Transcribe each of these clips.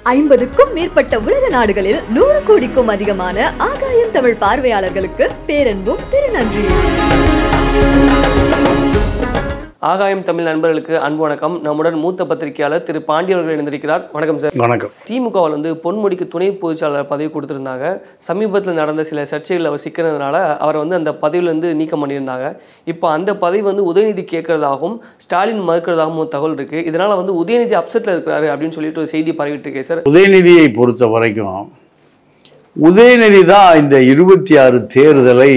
50க்கும் மேற்பட்ட உலக நாடுகளில் 100 கோடிக்கும் அதிகமான ஆகாயம் தமிழ் பார்வையாளர்களுக்கு பேரன்பும் திருநன்றியும். ஆகாயம் தமிழ் நண்பர்களுக்கு அன்பு வணக்கம். நம்முடன் மூத்த பத்திரிகையாளர் திரு பாண்டி அவர்கள் இணைந்திருக்கிறார். வணக்கம் சார். வணக்கம். திமுகவில் பொன்முடிக்கு துணை பொதுச்செயலாளர் பதவி கொடுத்திருந்தாங்க. சமீபத்தில் நடந்த சில சர்ச்சைகள் அவர் சிக்கிறதுனால அவரை அந்த பதவியிலிருந்து நீக்கம் பண்ணியிருந்தாங்க. இப்போ அந்த பதவி உதயநிதி கேட்கறதாகவும் ஸ்டாலின் மறுக்கிறதாகவும் தகவல் இருக்கு. இதனால உதயநிதி அப்செட்ல இருக்கிறாரு அப்படின்னு சொல்லிட்டு ஒரு செய்தி பரவிட்டு இருக்கேன் சார். உதயநிதியை பொறுத்த வரைக்கும் உதயநிதி தான் இந்த 26 தேர்தலை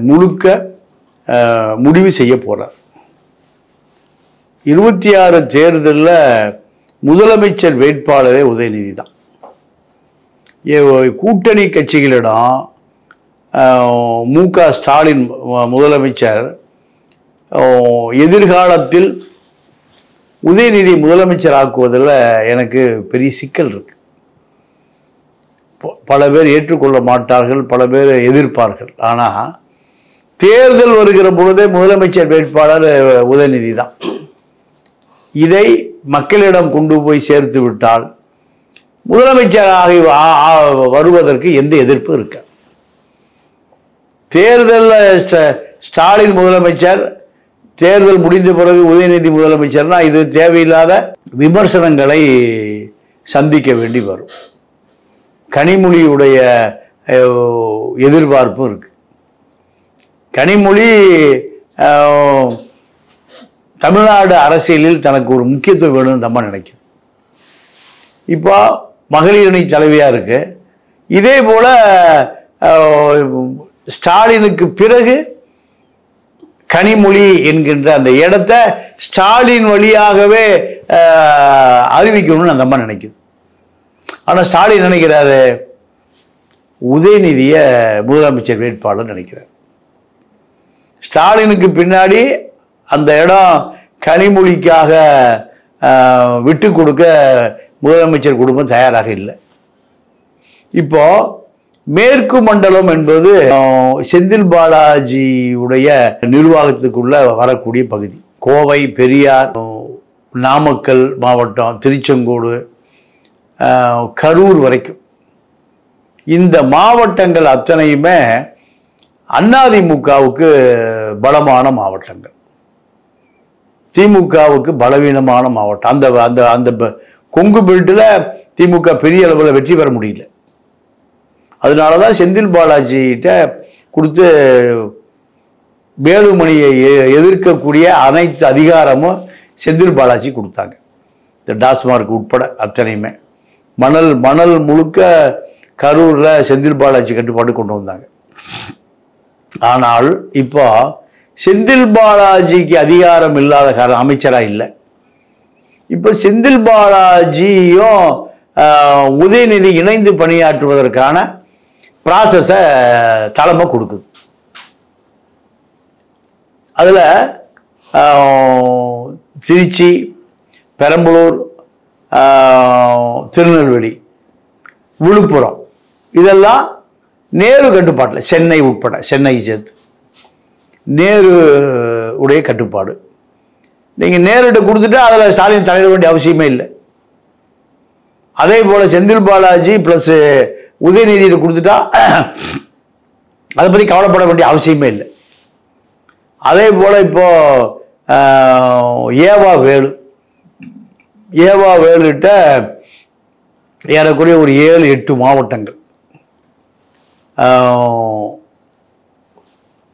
முழுக்க முடிவு செய்ய போறார். 26 தேர்தலில் முதலமைச்சர் வேட்பாளரே உதயநிதி தான். கூட்டணி கட்சிகளிடம் மு.க. ஸ்டாலின் முதலமைச்சர் எதிர்காலத்தில் உதயநிதி முதலமைச்சர் ஆக்குவதில் எனக்கு பெரிய சிக்கல் இருக்கு. பல பேர் ஏற்றுக்கொள்ள மாட்டார்கள், பல பேர் எதிர்ப்பார்கள். ஆனால் தேர்தல் வருகிற பொழுதே முதலமைச்சர் வேட்பாளர் உதயநிதி தான். இதை மக்களிடம் கொண்டு போய் சேர்த்து விட்டால் முதலமைச்சராக வருவதற்கு எந்த எதிர்ப்பு இருக்க. தேர்தலில் ஸ்டாலின் முதலமைச்சர், தேர்தல் முடிந்த பிறகு உதயநிதி முதலமைச்சர்னா இது தேவையில்லாத விமர்சனங்களை சந்திக்க வேண்டி வரும். கனிமொழியுடைய எதிர்பார்ப்பும் இருக்கு. கனிமொழி தமிழ்நாடு அரசியலில் தனக்கு ஒரு முக்கியத்துவம் வேணும்னு நம்ம நினைக்கும். இப்போ மகளிர் அணி தலைவியாக இருக்கு. இதே போல ஸ்டாலினுக்கு பிறகு கனிமொழி என்கின்ற அந்த இடத்த ஸ்டாலின் வழியாகவே அறிவிக்கணும்னு அந்த அம்மா நினைக்குது. ஆனால் ஸ்டாலின் நினைக்கிறாரு உதயநிதியை முதலமைச்சர் வேட்பாளர் நினைக்கிறார். ஸ்டாலினுக்கு பின்னாடி அந்த இடம் கனிமொழிக்காக விட்டு கொடுக்க முதலமைச்சர் குடும்பம் தயாராக இல்லை. இப்போ மேற்கு மண்டலம் என்பது செந்தில் பாலாஜியுடைய நிர்வாகத்துக்குள்ள வரக்கூடிய பகுதி. கோவை, பெரியார், நாமக்கல் மாவட்டம், திருச்செங்கோடு, கரூர் வரைக்கும் இந்த மாவட்டங்கள் அத்தனையுமே அதிமுகவுக்கு பலமான மாவட்டங்கள், திமுகவுக்கு பலவீனமான மாவட்டம். அந்த அந்த அந்த கொங்கு பெல்ட்டில் திமுக பெரிய அளவில் வெற்றி பெற முடியல. அதனால தான் செந்தில் பாலாஜிகிட்ட கொடுத்து வேலுமணியை எதிர்க்கக்கூடிய அனைத்து அதிகாரமும் செந்தில் பாலாஜி கொடுத்தாங்க. இந்த டாஸ்மார்க் உட்பட அத்தனையுமே மணல் முழுக்க கரூரில் செந்தில் பாலாஜி கட்டுப்பாடு கொண்டு வந்தாங்க. ஆனால் இப்போ செந்தில் பாலாஜிக்கு அதிகாரம் இல்லாத அமைச்சராக இல்லை. இப்போ செந்தில் பாலாஜியும் உதயநிதி இணைந்து பணியாற்றுவதற்கான ப்ராசஸை தலைமை கொடுக்குது. அதில் திருச்சி, பெரம்பலூர், திருநெல்வேலி, விழுப்புரம் இதெல்லாம் நேரு கட்டுப்பாட்டில், சென்னை உட்பட, சென்னை சேர்த்து நேரு உடைய கட்டுப்பாடு. நீங்கள் நேருகிட்ட கொடுத்துட்டா அதில் ஸ்டாலின் தலையிட வேண்டிய அவசியமே இல்லை. அதே போல் செந்தில் பாலாஜி ப்ளஸ் உதயநிதியிட்ட கொடுத்துட்டா அதை பற்றி கவலைப்பட வேண்டிய அவசியமே இல்லை. அதே போல் இப்போ ஏவா வேலுகிட்ட ஏறக்குறைய ஒரு 7-8 மாவட்டங்கள்,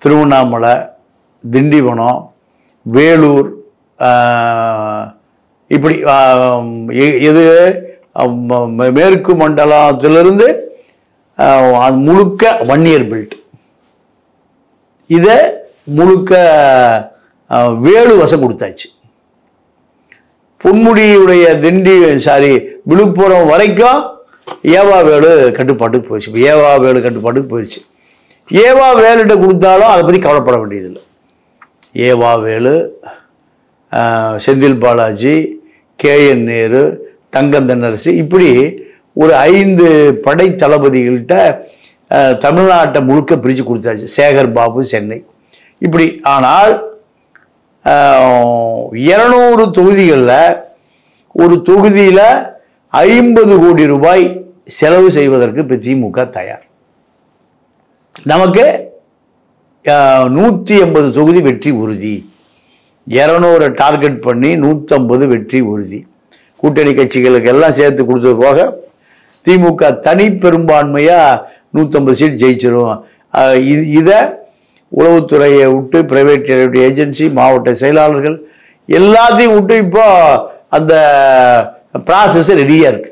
திருவண்ணாமலை, திண்டிவனம், வேலூர், இப்படி இது மேற்கு மண்டலத்திலிருந்து முழுக்க வன்னியர் பெல்ட், இதை முழுக்க வேலு வசம் கொடுத்தாச்சு. பொன்முடியுடைய விழுப்புரம் வரைக்கும் ஏவா வேலு கட்டுப்பாட்டுக்கு போயிடுச்சு. இப்போ ஏவா வேலு கட்டுப்பாட்டுக்கு போயிடுச்சு. ஏவா வேலுகிட்ட கொடுத்தாலும் அதை பற்றி கவலைப்பட வேண்டியதில்லை. ஏவா வேலு, செந்தில் பாலாஜி, KN நேரு, தங்கம் தென்னரசு, இப்படி ஒரு 5 படை தளபதிகள்கிட்ட தமிழ்நாட்டை முழுக்க பிரித்து கொடுத்தாச்சு. சேகர் பாபு சென்னை, இப்படி. ஆனால் 200 தொகுதிகளில் ஒரு தொகுதியில் 50 கோடி ரூபாய் செலவு செய்வதற்கு இப்போ திமுக தயார். நமக்கு 180 தொகுதி வெற்றி உறுதி, 200 டார்கெட் பண்ணி 150 வெற்றி உறுதி. கூட்டணி கட்சிகளுக்கு எல்லாம் சேர்த்து கொடுத்தது போக திமுக தனி பெரும்பான்மையா 150 சீட் ஜெயிச்சிரும். இதை உளவுத்துறையை விட்டு பிரைவேட் ஏஜென்சி, மாவட்ட செயலாளர்கள் எல்லாத்தையும் விட்டு இப்போ அந்த ப்ராசஸ் ரெடியா இருக்கு.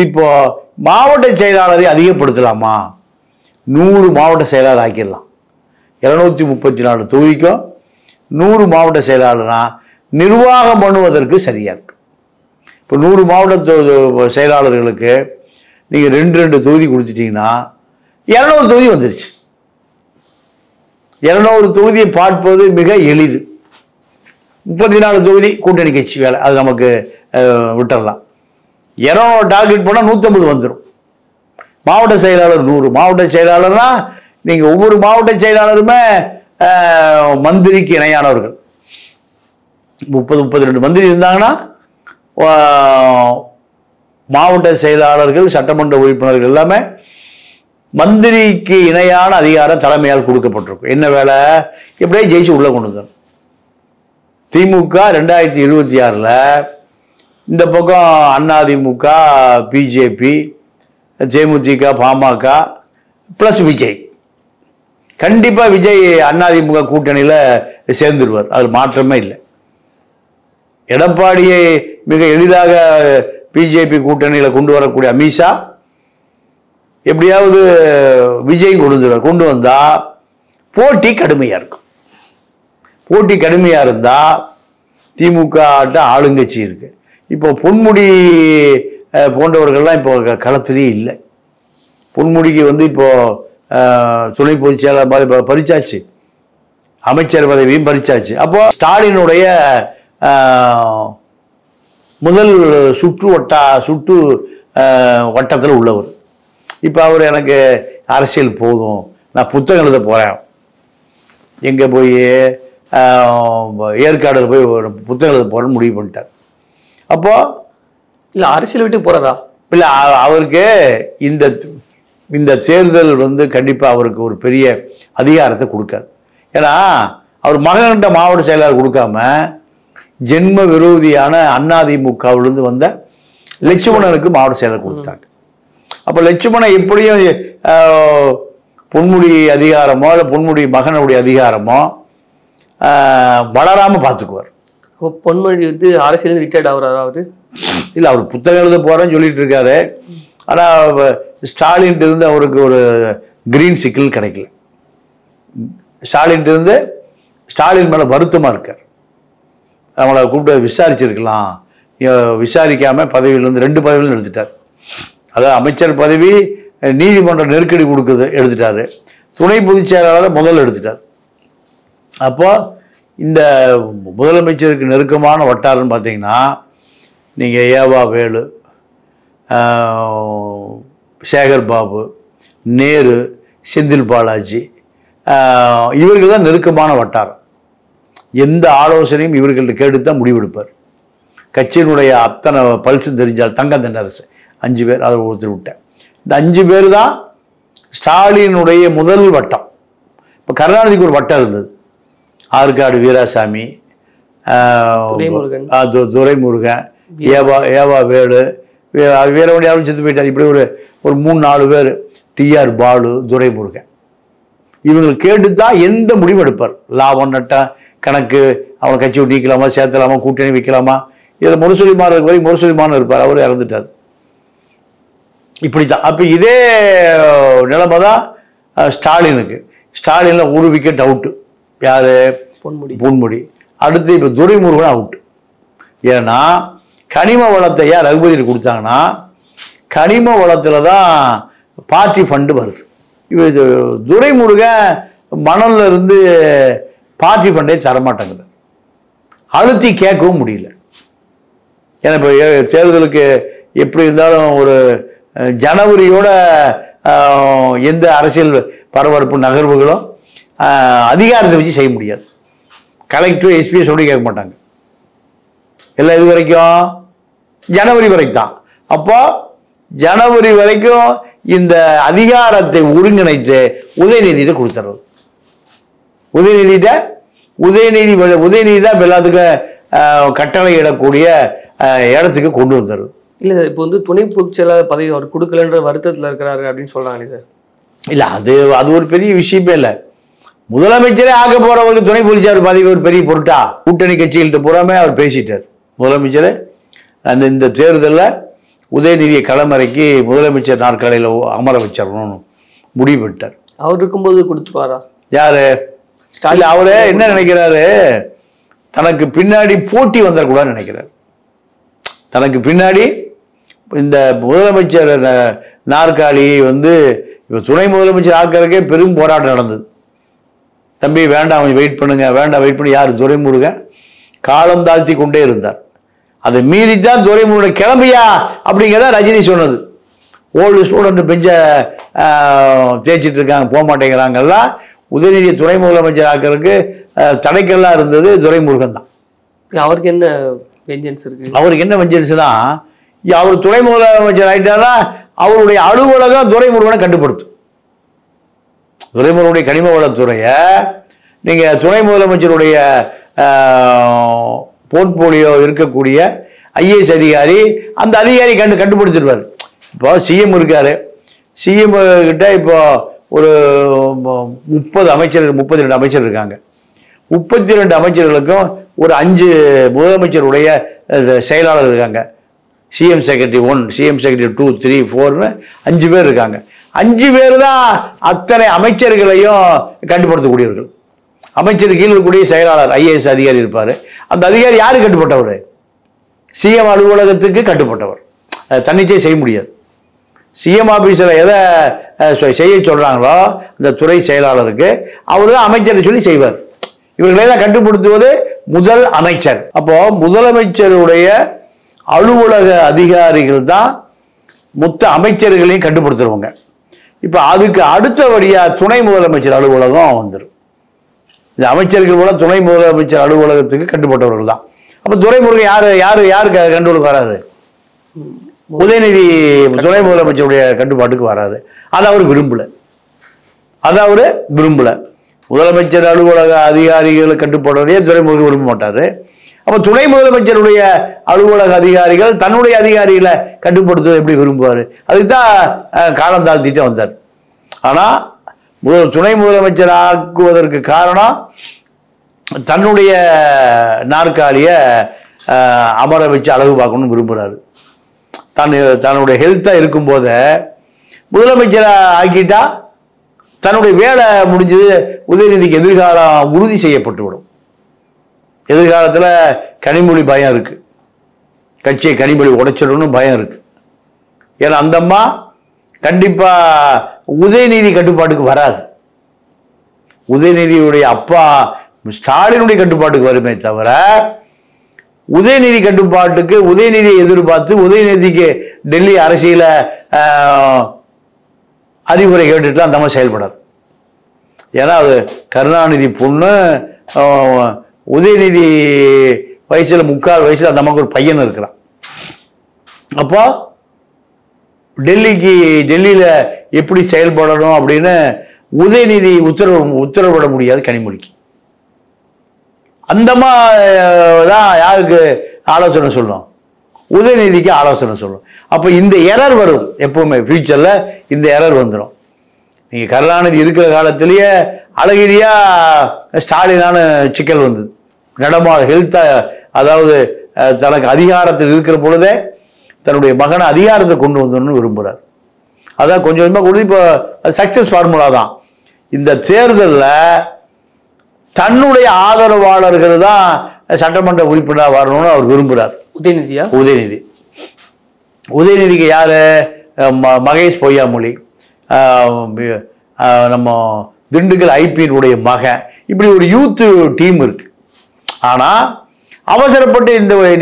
இப்போ மாவட்ட செயலாளரை அதிகப்படுத்தலாமா? 100 மாவட்ட செயலாளர் ஆக்கிடலாம். 234 தொகுதிக்கும் 100 மாவட்ட செயலாளர்னா நிர்வாகம் பண்ணுவதற்கு சரியா இருக்கு. இப்போ 100 மாவட்ட செயலாளர்களுக்கு நீங்க 2 தொகுதி கொடுத்துட்டீங்கன்னா 200 தொகுதி வந்துருச்சு. 200 தொகுதியை பார்ப்பது மிக எளிது. 34 தொகுதி கூட்டணி கட்சி வேலை, அது நமக்கு விட்டுறலாம். 200 டார்கெட் போனால் 150 வந்துடும். மாவட்ட செயலாளர் 100, மாவட்ட செயலாளர்னா நீங்க ஒவ்வொரு மாவட்ட செயலாளருமே மந்திரிக்கு இணையானவர்கள். 30-32 மந்திரி இருந்தாங்கன்னா மாவட்ட செயலாளர்கள், சட்டமன்ற உறுப்பினர்கள் எல்லாமே மந்திரிக்கு இணையான அதிகாரம் தலைமையால் கொடுக்கப்பட்டிருக்கும். என்ன வேலை? எப்படியே ஜெயிச்சு உள்ள கொண்டு வந்தோம். திமுக 2026ல் இந்த பக்கம் அதிமுக, பிஜேபி, தேமுதிக, பாமக பிளஸ் விஜய். கண்டிப்பா விஜய் அதிமுக கூட்டணியில சேர்ந்துருவார், அது மாற்றமே இல்லை. எடப்பாடியை மிக எளிதாக பிஜேபி கூட்டணியில கொண்டு வரக்கூடிய அமித்ஷா எப்படியாவது விஜய் கொண்டு வந்தா போட்டி கடுமையா இருக்கும். போட்டி கடுமையா இருந்தா திமுக ஆளுங்கட்சி இருக்கு. இப்போ பொன்முடி போன்றவர்கள்லாம் இப்போ களத்திலேயே இல்லை. பொன்முடிக்கு இப்போ துணை பொதுச் செயலாளர் பறிச்சாச்சு, அமைச்சர் பதவியும் பறிச்சாச்சு. அப்போ ஸ்டாலினுடைய முதல் சுற்று வட்டத்தில் உள்ளவர். இப்போ அவர் எனக்கு அரசியல் போதும், நான் புத்தகம் எழுத போறேன், எங்க போய் ஏற்காடு போய் புத்தகம் எழுத போறேன்னு முடிவு பண்ணிட்டார். அப்போ இல்ல அரசியல் விட்டு போறாரா? இல்ல, அவருக்கு இந்த தேர்தல் கண்டிப்பா அவருக்கு ஒரு பெரிய அதிகாரத்தை கொடுக்காது. ஏன்னா அவர் மகன்கிட்ட மாவட்ட செயலாளர் கொடுக்காம ஜென்ம விரோதியான அதிமுகவிலிருந்து வந்த லட்சுமணனுக்கு மாவட்ட செயலர் கொடுத்துட்டாங்க. அப்ப லட்சுமணன் எப்படியும் பொன்முடி அதிகாரமோ இல்லை பொன்முடி மகனுடைய அதிகாரமோ வளராம பார்த்துக்குவார். பொன்முடி அரசியல் ரிட்டையர்ட் ஆகுறாரா அவரு? இல்லை, அவர் புத்தகம் எழுத போறேன்னு சொல்லிட்டு இருக்காரு. ஆனா ஸ்டாலின் இருந்து அவருக்கு ஒரு கிரீன் சிக்கிள் கிடைக்கல. ஸ்டாலின் மேல வருத்தமா இருக்கார். அவங்கள கூப்பிட்டு விசாரிச்சிருக்கலாம், விசாரிக்காம பதவியிலிருந்து 2 பதவியிலும் எடுத்துட்டார். அதாவது அமைச்சர் பதவி நீதிமன்ற நெருக்கடி கொடுக்குது எடுத்துட்டாரு, துணை பொதுச் செயலாளர் முதல்ல எடுத்துட்டார். அப்போ இந்த முதலமைச்சருக்கு நெருக்கமான வட்டாரன்னு பார்த்தீங்கன்னா நீங்கள் ஏவா வேலு, சேகர் பாபு, நேரு, செந்தில் பாலாஜி, இவர்கள் தான் நெருக்கமான வட்டாரம். எந்த ஆலோசனையும் இவர்கள்ட்ட கேட்டுத்தான் முடிவெடுப்பார். கட்சியினுடைய அத்தனை பல்ஸும் தெரிஞ்சால் தங்கம் தென்னரசு 5 பேர், அதை ஒருத்தர் விட்டேன். இந்த 5 பேர் தான் ஸ்டாலினுடைய முதல் வட்டம். இப்போ கருணாநிதிக்கு ஒரு வட்டம் இருந்தது, ஆற்காடு வீராசாமி, துரைமுருகன், ஏவா வேலு, வீரவண்டி யாரும் செத்து போயிட்டார். இப்படி ஒரு 3-4 பேர், டிஆர் பாலு, துரைமுருகன், இவங்களுக்கு கேட்டுத்தான் எந்த முடிவு எடுப்பார். லாபம் நட்ட கணக்கு, அவனை கட்சி நீக்கலாமா, சேர்த்தலாமா, கூட்டணி வைக்கலாமா, இதில் முரசொலிமான் வரை முரசொலிமான் இருப்பார், அவர் இறந்துட்டார். இப்படித்தான். அப்போ இதே நிலைமை தான் ஸ்டாலினுக்கு. ஸ்டாலின்ல 1 விக்கெட் அவுட்டு. யாரு? பொன்முடி. அடுத்து இப்போ துரைமுருகன் அவுட்டு. ஏன்னா கனிம வளத்தை யார் ரகுபதி கொடுத்தாங்கன்னா கனிம வளத்துல தான் பார்ட்டி ஃபண்டு வருது. இது துரைமுருகன் மணல்ல இருந்து பார்ட்டி ஃபண்டே தரமாட்டேங்குது, அழுத்தி கேட்கவும் முடியல. ஏன்னா இப்போ தேர்தலுக்கு எப்படி இருந்தாலும் ஒரு ஜனவரியோட எந்த அரசியல் பரபரப்பு நகர்வுகளும் அதிகாரத்தை வச்சு செய்ய முடியாது. கலெக்டர் எஸ்பியை சொல்லி கேட்க மாட்டாங்க. எல்லாம் இது வரைக்கும் ஜனவரி வரைக்கும் தான். அப்போ ஜனவரி வரைக்கும் இந்த அதிகாரத்தை ஒருங்கிணைத்து உதயநிதியிட்ட கொடுத்துறது. உதயநிதி தான் எல்லாத்துக்கும் கட்டளை இடக்கூடிய இடத்துக்கு கொண்டு வந்துடுது. இல்லை சார், இப்போ வந்து துணை பொதுச் செயலாளர் பதவி அவர் கொடுக்கலன்ற வருத்தத்தில் இருக்கிறாரு அப்படின்னு சொல்றாங்களே சார். இல்லை, அது ஒரு பெரிய விஷயமே இல்லை. முதலமைச்சரே ஆக்க போறவருக்கு துணை பொதுச்செயலாளர் பதவி ஒரு பெரிய பொருட்டா? கூட்டணி கட்சிகள்கிட்ட பூராமே அவர் பேசிட்டார். முதலமைச்சர் இந்த தேர்தலில் உதயநிதியை களமிறக்கி முதலமைச்சர் நாற்காலியில் அமர வச்சிடணும்னு முடிவு பண்ணிட்டார். அவர் இருக்கும்போது கொடுத்துருவாரா? யாரு? ஸ்டாலின். அவரு என்ன நினைக்கிறாரு, தனக்கு பின்னாடி போட்டி வந்துடக்கூடாதுன்னு நினைக்கிறார். தனக்கு பின்னாடி இந்த முதலமைச்சர் நாற்காலியை வந்து இப்போ துணை முதலமைச்சர் ஆக்கிறதுக்கே பெரும் போராட்டம் நடந்தது. தம்பி வேண்டாம், வெயிட் பண்ணுங்க, வேண்டாம் வெயிட் பண்ணி யார்? துரைமுருகன் காலம் தாழ்த்தி கொண்டே இருந்தார். அதை மீறித்தான் துரைமுருகன் கிளம்பியா அப்படிங்கிறத ரஜினி சொன்னது. ஓல்டு ஸ்டூடெண்ட் பெஞ்ச தேய்ச்சிட்டு இருக்காங்க, போக மாட்டேங்கிறாங்கல்லாம். உதயநிதி துணை முதலமைச்சர் ஆக்கிறதுக்கு தடைக்கெல்லாம் இருந்தது துரைமுருகன் தான். அவருக்கு என்ன வெஞ்சன்ஸ் இருக்கு? அவருக்கு என்ன வெஞ்சன்ஸ்னா, அவர் துணை முதலமைச்சர் ஆயிட்டாரா அவருடைய அலுவலகம் துரைமுருகனை கட்டுப்படுத்தும். துரைமுருகனுடைய கனிம வளத்துறையை நீங்க துணை முதலமைச்சருடைய போர்ட்போலியோ இருக்கக்கூடிய ஐஏஎஸ் அதிகாரி, அந்த அதிகாரி கட்டுப்படுத்திடுவார். இப்போ சிஎம் இருக்காரு, சிஎம் கிட்ட இப்போ ஒரு 32 அமைச்சர் இருக்காங்க. 32 அமைச்சர்களுக்கும் ஒரு 5 முதலமைச்சருடைய செயலாளர் இருக்காங்க. சிஎம் செக்ரட்டரி 1, சிஎம் செக்ரட்டரி 2, 3, 4ன்னு 5 பேர் இருக்காங்க. 5 பேர் தான் அத்தனை அமைச்சர்களையும் கட்டுப்படுத்தக்கூடியவர்கள். அமைச்சர் கீழ் இருக்கக்கூடிய செயலாளர் ஐஏஎஸ் அதிகாரி இருப்பார். அந்த அதிகாரி யாரு கட்டுப்பட்டவர்? சிஎம் அலுவலகத்துக்கு கட்டுப்பட்டவர். தன்னிச்சை செய்ய முடியாது. சிஎம் ஆபீஸில் எதை செய்ய சொல்றாங்களோ அந்த துறை செயலாளருக்கு அவர் தான் அமைச்சரை சொல்லி செய்வார். இவர்களை தான் கட்டுப்படுத்துவது முதல் அமைச்சர். அப்போ முதலமைச்சருடைய அலுவலக அதிகாரிகள் தான் மொத்த அமைச்சர்களையும் கட்டுப்படுத்துறவங்க. இப்ப அதுக்கு அடுத்தபடியா துணை முதலமைச்சர் அலுவலகம் வந்துடும். இந்த அமைச்சர்கள் கூட துணை முதலமைச்சர் அலுவலகத்துக்கு கட்டுப்பட்டவர்கள் தான். அப்ப துரைமுருகன் யாரு கண்ட்ரோலுக்கு வராது? உதயநிதி துணை முதலமைச்சருடைய கட்டுப்பாட்டுக்கு வராது. அதை அவர் விரும்பல. முதலமைச்சர் அலுவலக அதிகாரிகள் கட்டுப்பாடுறதே துரைமுருகன் விரும்ப மாட்டாரு. அப்ப துணை முதலமைச்சருடைய அலுவலக அதிகாரிகள் தன்னுடைய அதிகாரிகளை கட்டுப்படுத்துவது எப்படி விரும்புவாரு? அதுக்குதான் காலம் தாழ்த்திட்டு வந்தார். ஆனா துணை முதலமைச்சர் ஆக்குவதற்கு காரணம் தன்னுடைய நாற்காலிய அமர வச்சு அழகு பார்க்கணும்னு விரும்புறாரு. தன்னுடைய ஹெல்த்தா இருக்கும் போத முதலமைச்சரை ஆக்கிட்டா தன்னுடைய வேலை முடிஞ்சது. உதயநிதிக்கு எதிர்காலம் உறுதி செய்யப்பட்டு விடும். எதிர்காலத்துல கனிமொழி பயம் இருக்கு, கட்சியை கனிமொழி உடைச்சிடணும் பயம் இருக்கு. ஏன்னா அந்த அம்மா கண்டிப்பா உதயநிதி கட்டுப்பாட்டுக்கு வராது. உதயநிதியுடைய அப்பா ஸ்டாலினுடைய கட்டுப்பாட்டுக்கு வருமே தவிர உதயநிதி கட்டுப்பாட்டுக்கு உதயநிதியை எதிர்பார்த்து உதயநிதிக்கு டெல்லி அரசியல அறிவுரை கேட்டுட்டு அந்த மாதிரி செயல்படாது. ஏன்னா அது கருணாநிதி பொண்ணு, உதயநிதி வயசுல 3/4 வயசுல அந்த அம்மாவுக்கு ஒரு பையன் இருக்கிறான். அப்போ டெல்லியில எப்படி செயல்படணும் அப்படின்னு உதயநிதி உத்தரவிட முடியாது கனிமொழிக்கு. அந்தமா தான் யாருக்கு ஆலோசனை சொல்லும்? உதயநிதிக்கு ஆலோசனை சொல்லும். அப்ப இந்த எரர் வரும். எப்பவுமே ஃபியூச்சர்ல இந்த எரர் வந்துடும். நீங்க கருணாநிதி இருக்கிற காலத்திலேயே அழகிரியா ஸ்டாலினான சிக்கல் வந்தது. நடமா ஹெல்த்தா, அதாவது தனக்கு அதிகாரத்தில் இருக்கிற பொழுதே தன்னுடைய மகனை அதிகாரத்தை கொண்டு வந்தோம்னு விரும்புறார். அதான் கொஞ்சம் கொஞ்சமா கொடுத்து இப்போ சக்சஸ் ஃபார்முலா தான். இந்த தேர்தலில் தன்னுடைய ஆதரவாளர்கள் தான் சட்டமன்ற உறுப்பினர் வரணும்னு அவர் விரும்புகிறார். உதயநிதிக்கு யாரு? மகேஷ் பொய்யாமொழி, நம்ம திண்டுக்கல் ஐபியினுடைய மகன், இப்படி ஒரு யூத் டீம் இருக்கு. ஆனா அவசரப்பட்டு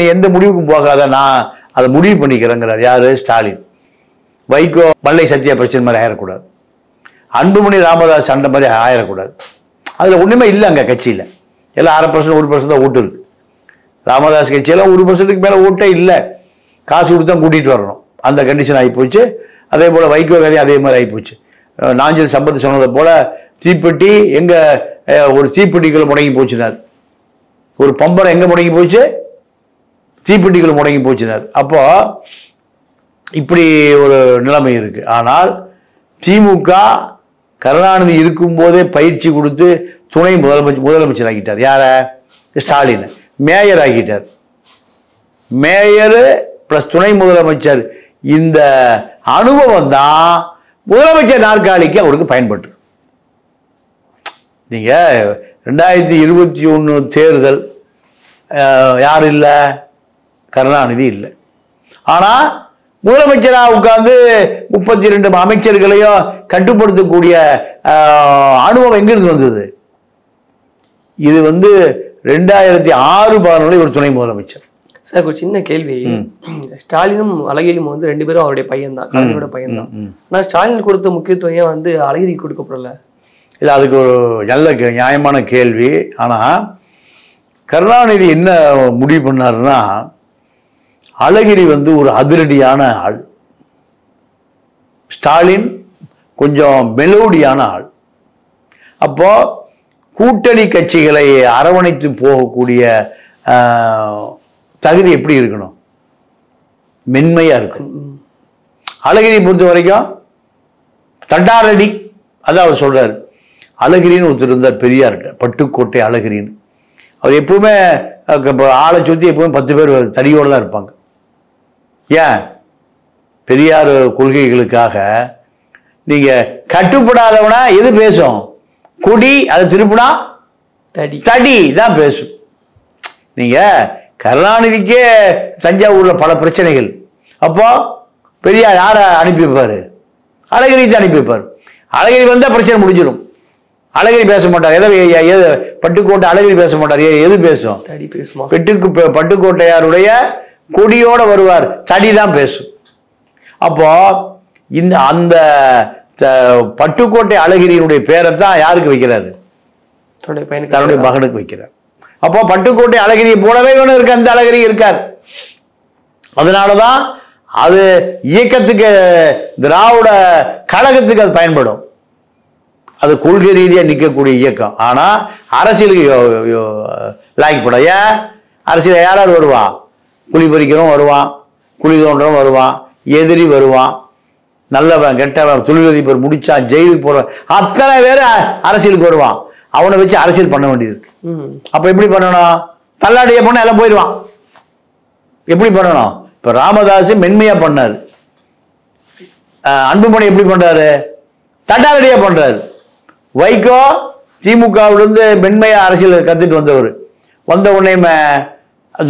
நீ எந்த முடிவுக்கும் போகாத, நான் அதை முடிவு பண்ணிக்கிறேங்கிறார். யாரு? ஸ்டாலின். வைகோ மல்லை சத்யா பிரச்சனை மாதிரி ஆயிடக்கூடாது, அன்புமணி ராமதாஸ் சண்டை மாதிரி ஆயிடக்கூடாது. அதுல ஒண்ணுமே இல்லை. அங்க கட்சியில எல்லாம் 1/2% 1% தான் ஓட்டு இருக்கு. ராமதாஸ் கட்சியெல்லாம் 1%க்கு மேல ஓட்டே இல்லை. காசு கொடுத்தா கூட்டிகிட்டு வரணும், அந்த கண்டிஷன் ஆகிப்போச்சு. அதே போல் வைகோ கதையும் அதே மாதிரி ஆகிப்போச்சு. நாஞ்சில் சம்பத் சொன்னதை போல் தீப்பெட்டி எங்கே ஒரு தீப்பெட்டிக்குள்ள முடங்கி போச்சுனார், ஒரு பம்பரம் எங்கே முடங்கி போச்சு, தீப்பெட்டிக்குள்ள முடங்கி போச்சுனார். அப்போ இப்படி ஒரு நிலைமை இருக்கு. ஆனால் திமுக கருணாநிதி இருக்கும்போதே பயிற்சி கொடுத்து துணை முதலமைச்சர் ஆக்கிட்டார். யார? ஸ்டாலின் மேயர் ஆக்கிட்டார். மேயர் பிளஸ் துணை முதலமைச்சர். இந்த அனுபவம் தான் முதலமைச்சர் நாற்காலிக்கு அவருக்கு பயன்பட்டு. நீங்க 2021 தேர்தல் யார் இல்லை? கருணாநிதி இல்லை. ஆனா முதலமைச்சராக உட்கார்ந்து 32 அமைச்சர்களையும் கட்டுப்படுத்தக்கூடிய அனுபவம் எங்கிருந்து வந்தது? இது 2006-17 ஒரு துணை முதலமைச்சர். சார் ஒரு சின்ன கேள்வி. ஸ்டாலினும் அழகிரியும் ரெண்டு பேரும் அவருடைய பையன் தான், கலைஞரோட பையன் தான். ஆனால் ஸ்டாலின் கொடுத்த முக்கியத்துவம் ஏன் அழகிரி கொடுக்கப்படல? இல்லை, அதுக்கு ஒரு நல்ல நியாயமான கேள்வி. ஆனால் கருணாநிதி என்ன முடிவு பண்ணாருன்னா, அழகிரி ஒரு அதிரடியான ஆள், ஸ்டாலின் கொஞ்சம் மெலோடியான ஆள். அப்போ கூட்டணி கட்சிகளை அரவணைத்து போகக்கூடிய தகுதி எப்படி இருக்கணும்? மென்மையா இருக்கணும். அழகிரி பொறுத்த வரைக்கும் தண்டாரடி, அதான் அவர் சொல்றாரு. அழகிரின்னு ஒருத்தர் இருந்தார் பெரியார்கிட்ட, பட்டுக்கோட்டை அழகிரின்னு. அவர் எப்பவுமே ஆளை சுற்றி எப்பவுமே 10 பேர் தடியோடு தான் இருப்பாங்க. ஏன்? பெரியார் கொள்கைகளுக்காக நீங்க கட்டுப்படாதவனா எது பேசும்? கொடி, அதை திருப்பினா தடி தான் பேசும். நீங்க கருணாநிதிக்கே தஞ்சாவூர்ல பல பிரச்சனைகள். அப்போ பெரியார் யாரை அனுப்பி வைப்பாரு? அழகிரி தான் அனுப்பி வைப்பார். அழகிரி வந்தா பிரச்சனை முடிஞ்சிடும். அழகிரி பேச மாட்டார். எது பட்டுக்கோட்டை அழகிரி பேச மாட்டார். எது பேசும்? தடி பேசுமா? பட்டுக்கோட்டையாருடைய கொடியோட வருவார், தடி தான் பேசும். அப்போ அந்த பட்டுக்கோட்டை அழகிரியினுடைய பேரை தான் யாருக்கு வைக்கிறாரு? தன்னுடைய மகனுக்கு வைக்கிறார். அப்போ பட்டுக்கோட்டை அழகிரியை போலவே இருக்கு, அந்த அழகிரி இருக்கார். அதனாலதான் அது இயக்கத்துக்கு, திராவிட கழகத்துக்கு அது பயன்படும். அது கொள்கை ரீதியா நிற்கக்கூடிய இயக்கம். ஆனா அரசியலுக்கு லாய்க்கப்படும். ஏன்? அரசியல் யாராவது வருவான்? குழி பறிக்கிறவன் வருவான், குழி தோன்றவன் வருவான், எதிரி வருவான், நல்லவன் கெட்டவன், தொழிலதிபர் முடிச்சான், ஜெயிலுக்கு போறவன், அத்தனை பேர் அரசியலுக்கு வருவான். அவனை வச்சு அரசியல் பண்ண வேண்டியது இருக்கு. அப்ப எப்படி பண்ணணும்? தள்ளாடிய பண்ண எல்லாம் போயிடுவான். எப்படி பண்ணணும்? இப்ப ராமதாஸ் மென்மையா பண்ணாரு, அன்புமணி எப்படி பண்றாரு? தட்டாரடியா பண்றாரு. வைகோ திமுகவிலிருந்து மென்மையா அரசியல் கத்துட்டு வந்தவர், வந்த உடனே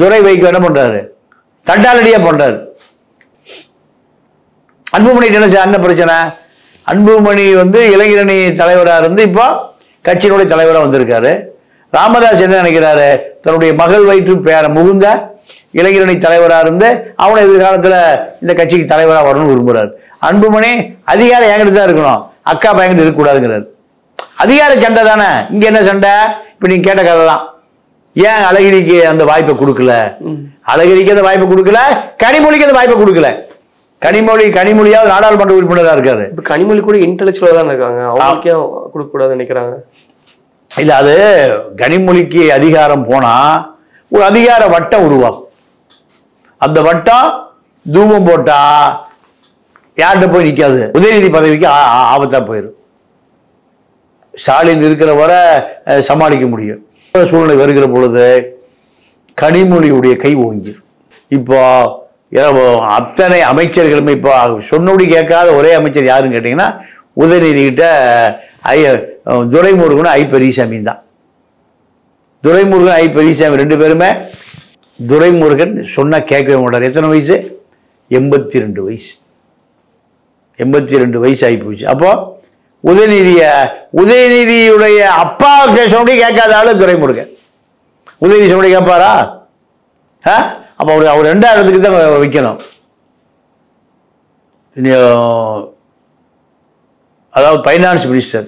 துரை வைகோ என்ன பண்றாரு? தட்டாரடியா பண்றாரு. அன்புமணி என்ன பிரச்சனை? அன்புமணி இளைஞரணி தலைவராக இருந்து இப்போ கட்சியினுடைய தலைவராக வந்திருக்காரு. ராமதாஸ் என்ன நினைக்கிறாரு? தன்னுடைய மகள் வயிற்று பேர முகுந்த இளைஞரணி தலைவராக இருந்து அவனை எதிர்காலத்தில் இந்த கட்சிக்கு தலைவராக வரணும்னு விரும்புறாரு. அன்புமணி அதிகாரம் என்கிட்ட தான் இருக்கணும், அக்கா பையன்கிட்ட இருக்கக்கூடாதுங்கிறாரு. அதிகார சண்டை தானே. இங்க என்ன சண்டை? இப்ப நீங்க கேட்ட கதை தான். ஏன் அழகிரிக்கு அந்த வாய்ப்பை கொடுக்கல? அழகிரிக்கு அந்த வாய்ப்பை கொடுக்கல, கனிமொழிக்கு அந்த வாய்ப்பை கொடுக்கல. கனிமொழியாவது நாடாளுமன்ற உறுப்பினராக இருக்காரு. கனிமொழி கூட இன்டெலக்சுவலா தான் இருக்காங்க, அவங்களுக்கே கொடுக்க கூடாதுன்னு நினைக்கிறாங்க. இல்ல, அது கனிமொழிக்கு அதிகாரம் போனா ஒரு அதிகார வட்டம் உருவாகும். அந்த வட்டம் தூபம் போட்டா யார்கிட்ட போய் நிற்காது, உதயநிதி பதவிக்கு ஆபத்தா போயிடும். ஸ்டாலின் இருக்கிற வரை சமாளிக்க முடியும். சூழ்நிலை வருகிற பொழுது கனிமொழியுடைய கை ஓங்கிடும். இப்போ அத்தனை அமைச்சர்களுமே இப்போ சொன்னபடி கேட்காத ஒரே அமைச்சர் யாருன்னு கேட்டீங்கன்னா உதயநிதி கிட்ட துரைமுருகன் ஐ பெரியசாமி தான். துரைமுருகன் ஐ பெரியசாமி ரெண்டு பேருமே, துரைமுருகன் சொன்னா கேட்கவே மாட்டார். எத்தனை வயசு? 82 வயசு. 82 வயசு ஆகி போச்சு. அப்போ உதயநிதியுடைய அப்பா சொன்னபடி கேட்காத ஆளு துரைமுருகன். உதயநிதி சொன்னபடி கேட்பாரா? அப்போ அவர் 2ஆம் இடத்துக்கு தான் வைக்கணும். அதாவது ஃபைனான்ஸ் மினிஸ்டர்,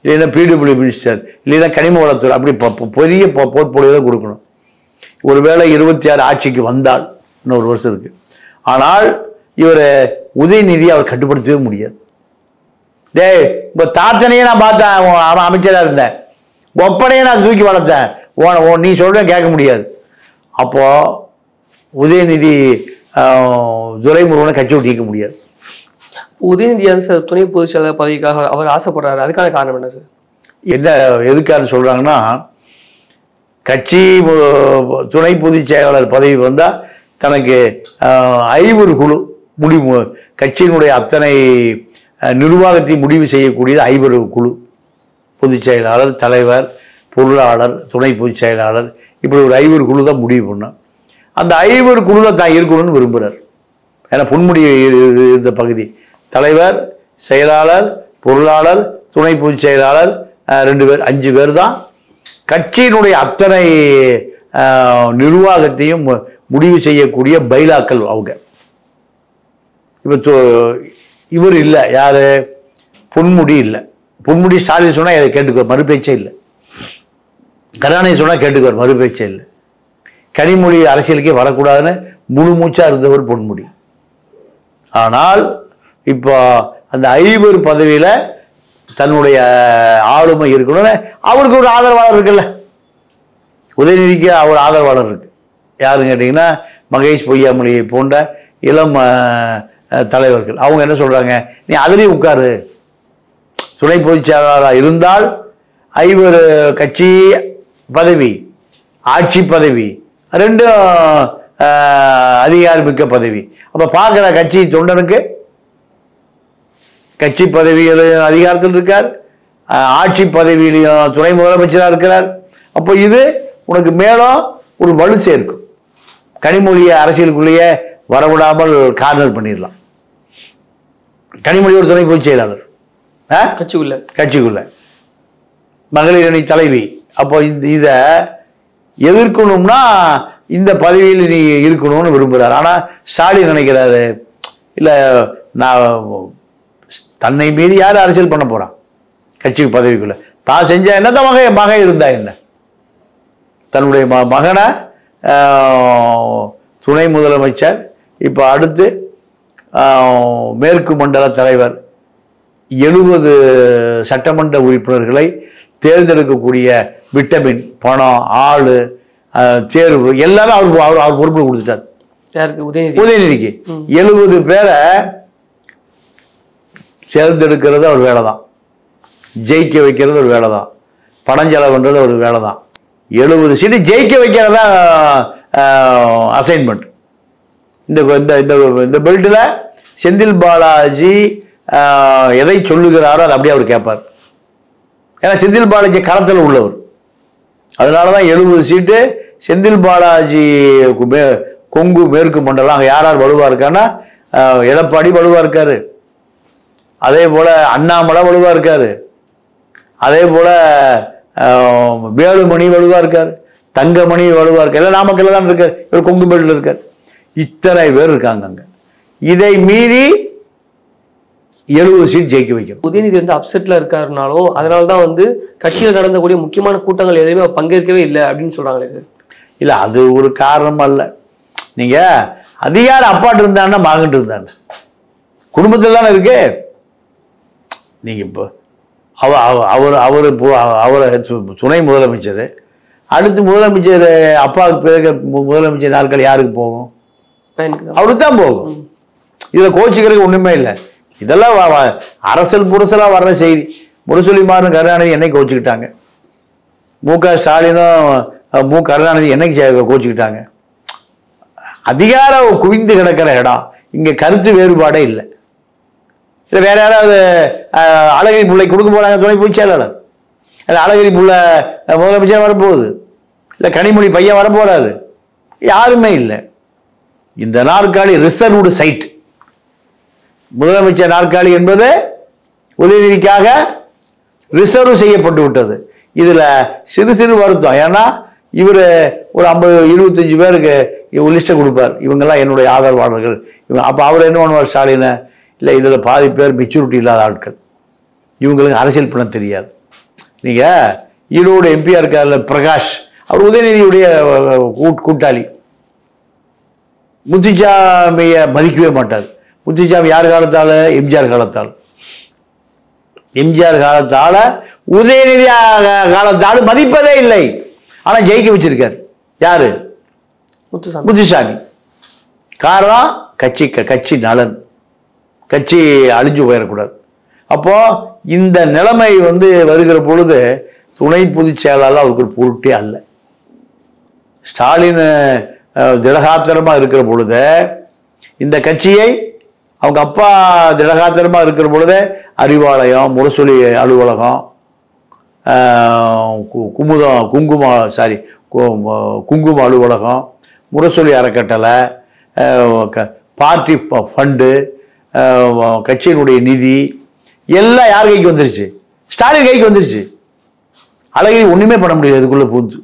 இல்லைன்னா பிடபிள்யூ மினிஸ்டர், இல்லைன்னா கனிம வளத்துறை, அப்படி பெரிய போர்ட்போலியோ தான் கொடுக்கணும். ஒருவேளை 26 ஆட்சிக்கு வந்தால் இன்னொரு வருஷம் இருக்கு. ஆனால் இவர் உதயநிதி அவர் கட்டுப்படுத்தவே முடியாது. டேய் உங்க தாத்தனையே நான் பார்த்தேன், அவன் அமைச்சராக இருந்தேன், ஒப்பனையே நான் தூக்கி வளர்த்தேன், நீ சொல்ற கேட்க முடியாது. அப்போ உதயநிதி துரைமுருகனை கட்சி விட்டு நீக்க முடியாது. உதயநிதி சார் துணை பொதுச் செயலாளர் பதவிக்காக அவர் ஆசைப்படுறாரு, அதுக்கான காரணம் என்ன சார்? என்ன எதுக்காக சொல்றாங்கன்னா, கட்சி துணை பொதுச் செயலாளர் பதவி வந்தால் தனக்கு ஐவர் குழு முடிவு, கட்சியினுடைய அத்தனை நிர்வாகத்தை முடிவு செய்யக்கூடியது ஐவர் குழு. பொதுச் செயலாளர், தலைவர், பொருளாளர், துணை பொதுச் செயலாளர், இப்படி ஒரு ஐவர் குழு தான் முடிவு பண்ணோம். அந்த ஐவர் குழுவில் தான் இருக்கணும்னு விரும்புகிறார். ஏன்னா பொன்முடி இந்த பகுதி தலைவர், செயலாளர், பொருளாளர், துணை பொதுச் செயலாளர் 2 பேர், 5 பேர் தான் கட்சியினுடைய அத்தனை நிர்வாகத்தையும் முடிவு செய்யக்கூடிய பைலாக்கள் அவங்க. இப்போ இவர் இல்லை, யாரு? பொன்முடி இல்லை. பொன்முடி ஸ்டாலின் சொன்னால் அதை கேட்டுக்குவார், மறுபேச்சே இல்லை. கருணாநிதி சொன்னால் கேட்டுக்குவார், மறுபேச்சே இல்லை. கனிமொழி அரசியலுக்கே வரக்கூடாதுன்னு முழு மூச்சா இருந்தவர் பொன்முடி. ஆனால் இப்போ அந்த ஐவர் பதவியில தன்னுடைய ஆளுமை இருக்கணும்னு அவருக்கு ஒரு ஆதரவாளர் இருக்குல்ல, உதயநிதிக்கு அவர் ஆதரவாளர் இருக்கு. யாருன்னு கேட்டீங்கன்னா மகேஷ் பொய்யாமொழியை போன்ற இளம் தலைவர்கள். அவங்க என்ன சொல்றாங்க, நீ அதுலேயும் உட்காரு, துணை பொதுச் செயலாளராக இருந்தால் ஐவர் கட்சி பதவி, ஆட்சி பதவி, 2 அதிகாரமிக்க பதவி. அப்ப பார்க்கிற கட்சி தொண்டனுக்கு கட்சி பதவியிலும் அதிகாரத்தில் இருக்கார், ஆட்சி பதவியிலையும் துணை முதலமைச்சராக இருக்கிறார். அப்போ இது உனக்கு மேலும் ஒரு வலு சேர்க்கும். கனிமொழியை அரசியலுக்குள்ளேயே வரவிடாமல் கார்னர் பண்ணிடலாம். கனிமொழி ஒரு துணை பொதுச் செயலாளர், கட்சிக்குள்ள மகளிர் அணி தலைவி. அப்போ இதை எதிர்க்கணும்னா இந்த பதவியில் நீ இருக்கணும்னு விரும்புகிறார். ஆனால் ஸ்டாலின் நினைக்கிறாரு, இல்லை நான் தன்னை மீறி யார் அரசியல் பண்ண போறான் கட்சிக்கு பதவிக்குள்ள, தான் செஞ்சா என்ன, தான் மகன் இருந்தா என்ன, தன்னுடைய மகனை துணை முதலமைச்சர், இப்போ அடுத்து மேற்கு மண்டல தலைவர், 70 சட்டமன்ற உறுப்பினர்களை தேர்ந்தெடுக்கக்கூடிய விட்டமின், பணம், ஆளு, தேர்வு எல்லாரும் அவர் பொறுப்பு கொடுத்துட்டார். உதயநிதிக்கு 70 பேரை தேர்ந்தெடுக்கிறது ஒரு வேலை தான், ஜெயிக்க வைக்கிறது ஒரு வேலை தான், பணம் செலவுன்றது ஒரு வேலை தான். 70 சீட்டு ஜெயிக்க வைக்கிறதா அசைன்மெண்ட். இந்த பெல்ட்டில் செந்தில் பாலாஜி எதை சொல்லுகிறாரோ அதை அப்படியே அவர் கேட்பார். ஏன்னா செந்தில் பாலாஜி களத்தில் உள்ளவர். அதனாலதான் 70 சீட்டு செந்தில் பாலாஜி கொங்கு மேற்கு மண்டலம். அங்கே யார் யார் வலுவா இருக்கான்னா, எடப்பாடி வலுவா இருக்காரு, அதே போல அண்ணாமலை வலுவா இருக்காரு, அதே போல வேலுமணி வலுவா இருக்காரு, தங்கமணி வலுவா இருக்காரு, எல்லாம் நாமக்கல்ல தான் இருக்காரு, இவர் கொங்கு பெல்ட்ல இருக்காரு. இத்தனை பேர் இருக்காங்க அங்க. இதை மீறி 70 சீட் ஜெயிக்க வைக்கணும். உதயநிதி அப்செட்ல இருக்காருனாலும் அதனால்தான் கட்சியில் நடந்தக்கூடிய முக்கியமான கூட்டங்கள் எதுவுமே பங்கேற்கவே இல்லை அப்படின்னு சொல்றாங்களே சார். இல்ல, அது ஒரு காரணம் அல்ல. நீங்க அதிகாரம் அப்பாட்டு இருந்தான்னா மகன்ட்டு இருந்தாங்க, குடும்பத்தில் தானே இருக்கு. நீங்க இப்போ அவரை துணை முதலமைச்சர், அடுத்து முதலமைச்சர் அப்பாவுக்கு பிறகு முதலமைச்சர் நாட்கள் யாருக்கு போகும்? அவருக்கு தான் போகும். இதுல கோச்சிக்கிறதுக்கு ஒண்ணுமே இல்லை. இதெல்லாம் அரசல் புரசலா வர்ற செய்தி. முரசொலிமாரும் கருணாநிதி என்னைக்கு கோச்சுக்கிட்டாங்க? மு.க. ஸ்டாலினும் கருணாநிதி என்னைக்கு கோச்சுக்கிட்டாங்க? அதிகாரம் குவிந்து கிடக்கிற இடம். இங்க கருத்து வேறுபாடே இல்லை. இல்லை வேற யாராவது அழகிரி பிள்ளை கொடுக்க போறாங்க துணை பொதுச் செயலாளர், அழகிரி பிள்ளை முதலமைச்சர் வரப்போகுது, இல்லை கனிமொழி பையன் வரப்போறாரு, யாருமே இல்லை. இந்த நாற்காலி ரிசர்வ்டு சைட். முதலமைச்சர் நாற்காலி என்பது உதயநிதிக்காக ரிசர்வ் செய்யப்பட்டு விட்டது. இதுல சிறு சிறு வருத்தம். ஏன்னா இவர் ஒரு 50-25 பேருக்கு லிஸ்ட்டை கொடுப்பார், இவங்கெல்லாம் என்னுடைய ஆதரவாளர்கள். அப்போ அவர் என்ன பண்ணுவார் ஸ்டாலினை, இல்லை இதில் பாதி பேர் மெச்சூரிட்டி இல்லாத ஆட்கள், இவங்களுக்கு அரசியல் பண்ண தெரியாது. நீங்கள் ஈரோடு எம்பியா இருக்கார்ல பிரகாஷ், அவர் உதயநிதியுடைய கூட்டாளி. முத்துசாமியை மதிக்கவே மாட்டார். முத்துசாமி யார் காலத்தால்? எம்ஜிஆர் காலத்தால். எம்ஜிஆர் காலத்தால உதயநிதி காலத்தால் மதிப்பதே இல்லை. ஆனா ஜெயிக்க வச்சிருக்காரு யாரு? முத்துசாமி. காரணம் கட்சி நலன், கட்சி அழிஞ்சு போயிடக்கூடாது. அப்போ இந்த நிலைமை வருகிற பொழுது துணை பொதுச் செயலாளர் அவருக்கு ஒரு பொருட்டே அல்ல. ஸ்டாலின் திடகாத்திரமா இருக்கிற பொழுது இந்த கட்சியை அவங்க அப்பா திடகாத்திரமா இருக்கிற பொழுது அறிவாலயம், முரசொலி அலுவலகம், குங்கும அலுவலகம், முரசொலி அறக்கட்டளை, பார்ட்டி ஃபண்டு, கட்சியினுடைய நிதி எல்லாம் யார் கைக்கு வந்துருச்சு? ஸ்டாலின் கைக்கு வந்துருச்சு. அழகிரி ஒண்ணுமே பண்ண முடியாது இதுக்குள்ள பூந்து.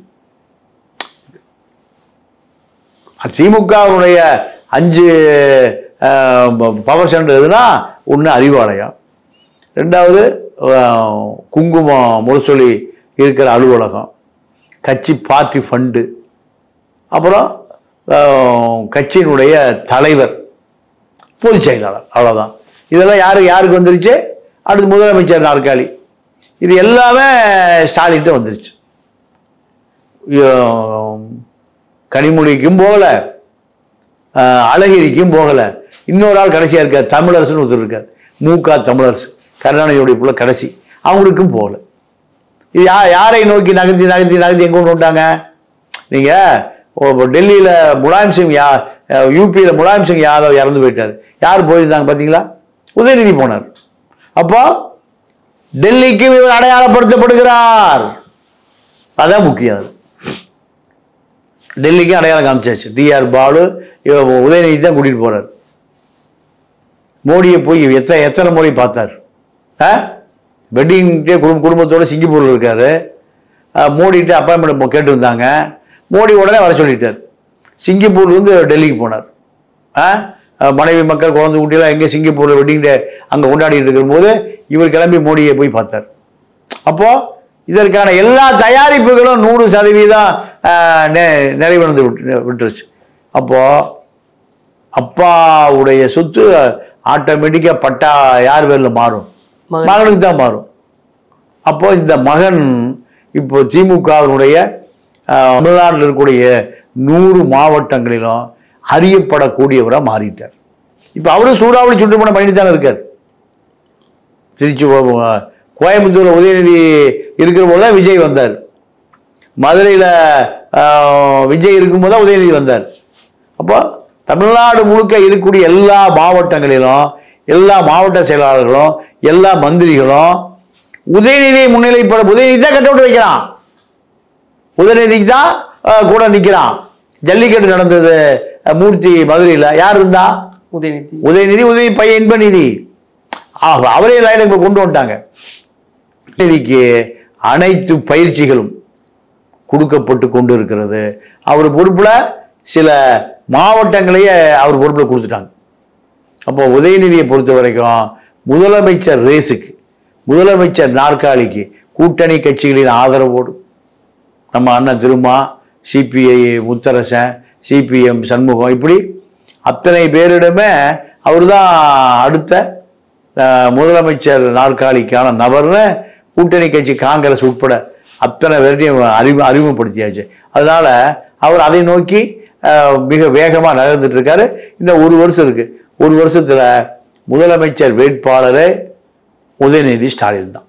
திமுகவுடைய 5 பவர் சென்டர் எதுனா, ஒன்று அறிவாலயம், 2வது குங்குமம் முரசொலி இருக்கிற அலுவலகம், கட்சி பார்ட்டி ஃபண்டு, அப்புறம் கட்சியினுடைய தலைவர், பொதுச் செயலாளர். அவ்வளோதான். இதெல்லாம் யாருக்கு வந்துருச்சு? அடுத்து முதலமைச்சர் நாற்காலி. இது எல்லாமே ஸ்டாலின்ட்ட வந்துருச்சு. கனிமொழிக்கும் போகல, அழகிரிக்கும் போகல. இன்னொரு ஆள் கடைசியா இருக்கார், தமிழரசுன்னு ஒருத்தர் இருக்கார், மூகா தமிழரசு, கருணாநிதியுடைய புள்ள கடைசி, அவங்களுக்கும் போகல. இது யாரை நோக்கி நகர்த்தி எங்க கொண்டு வந்துட்டாங்க? நீங்க டெல்லியில முலாயம் சிங், யூபியில முலாயம் சிங் யாதவ் இறந்து போயிட்டாரு. யார் போயிருந்தாங்க பாத்தீங்களா? உதயநிதி போனார். அப்போ டெல்லிக்கு இவர் அடையாளப்படுத்தப்படுகிறார். அதான் முக்கியம். டெல்லிக்கு அடையாளம் காமிச்சாச்சு. டிஆர் பாலு உதயநிதி தான் கூட்டிட்டு போறார். மோடியை போய் எத்தனை முறை பார்த்தார்? வெட்டிங் குடும்பத்தோட சிங்கப்பூர்ல இருக்காரு. மோடிட்டு அப்பாயின்மெண்ட் கேட்டு வந்தாங்க. மோடி உடனே வர சொல்லிட்டார். சிங்கப்பூர்ல இருந்து டெல்லிக்கு போனார். மனைவி மக்கள் குழந்தை குட்டியெல்லாம் எங்கே சிங்கப்பூர்ல வெட்டிங் டே அங்க கொண்டாடிட்டு இருக்கிற போது இவர் கிளம்பி மோடியை போய் பார்த்தார். அப்போ இதற்கான எல்லா தயாரிப்புகளும் 100% நிறைவடைந்து விட்டுருச்சு. அப்போ அப்பாவுடைய சொத்து ஆட்டோமேட்டிக்கா பட்டா யார் பேர்ல மாறும்? மகனுக்கு தான் மாறும். அப்போ இந்த மகன் இப்போ திமுகவினுடைய தமிழ்நாட்டில் இருக்கக்கூடிய 100 மாவட்டங்களிலும் அறியப்படக்கூடியவராக மாறிட்டார். இப்ப அவரும் சூறாவளி சுற்றுப்பயணம் பண்ணிட்டு இருக்கார். திருச்சி, கோயம்புத்தூர்ல உதயநிதி இருக்கிற போதுதான் விஜய் வந்தார். மதுரையில விஜய் இருக்கும்போது தான் உதயநிதி வந்தார். அப்போ தமிழ்நாடு முழுக்க இருக்கக்கூடிய எல்லா மாவட்டங்களிலும் எல்லா மாவட்ட செயலாளர்களும் எல்லா மந்திரிகளும் உதயநிதியை முன்னிலைப்பட, உதயநிதி தான் கட்ட விட்டு வைக்கிறான், உதயநிதிக்கு தான் கூட நிற்கிறான். ஜல்லிக்கட்டு நடந்தது மூர்த்தி மதுரையில், யார் இருந்தா? உதயநிதி பையன் இன்பநிதி. அவரே லைனுக்கு கொண்டு வந்துட்டாங்க. உதயநிதிக்கு அனைத்து பயிற்சிகளும் கொடுக்கப்பட்டு கொண்டு இருக்கிறது. அவர் பொறுப்புல சில மாவட்டங்களையே அவர் பொறுப்புல கொடுத்துட்டாங்க. அப்போ உதயநிதியை பொறுத்த வரைக்கும் முதலமைச்சர் ரேஸுக்கு, முதலமைச்சர் நாற்காலிக்கு கூட்டணி கட்சிகளின் ஆதரவோடு நம்ம அண்ணன் திருமா, சிபிஐ முத்தரசன், சிபிஎம் சண்முகம், இப்படி அத்தனை பேரிடமே அவர் தான் அடுத்த முதலமைச்சர் நாற்காலிக்கான நபர்னு கூட்டணி கட்சி காங்கிரஸ் உட்பட அத்தனை பேரையும் அறிமுகப்படுத்தியாச்சு. அதனால அவர் அதை நோக்கி மிக வேகமா நகர்ந்துட்டு இருக்காரு. இன்னும் 1 வருஷம் இருக்கு. 1 வருஷத்துல முதலமைச்சர் வேட்பாளரே உதயநிதி ஸ்டாலின் தான்.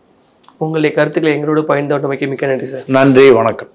உங்களுடைய கருத்துக்களை எங்களோட பகிர்ந்து கொண்டமைக்கு மிக்க நன்றி சார். நன்றி, வணக்கம்.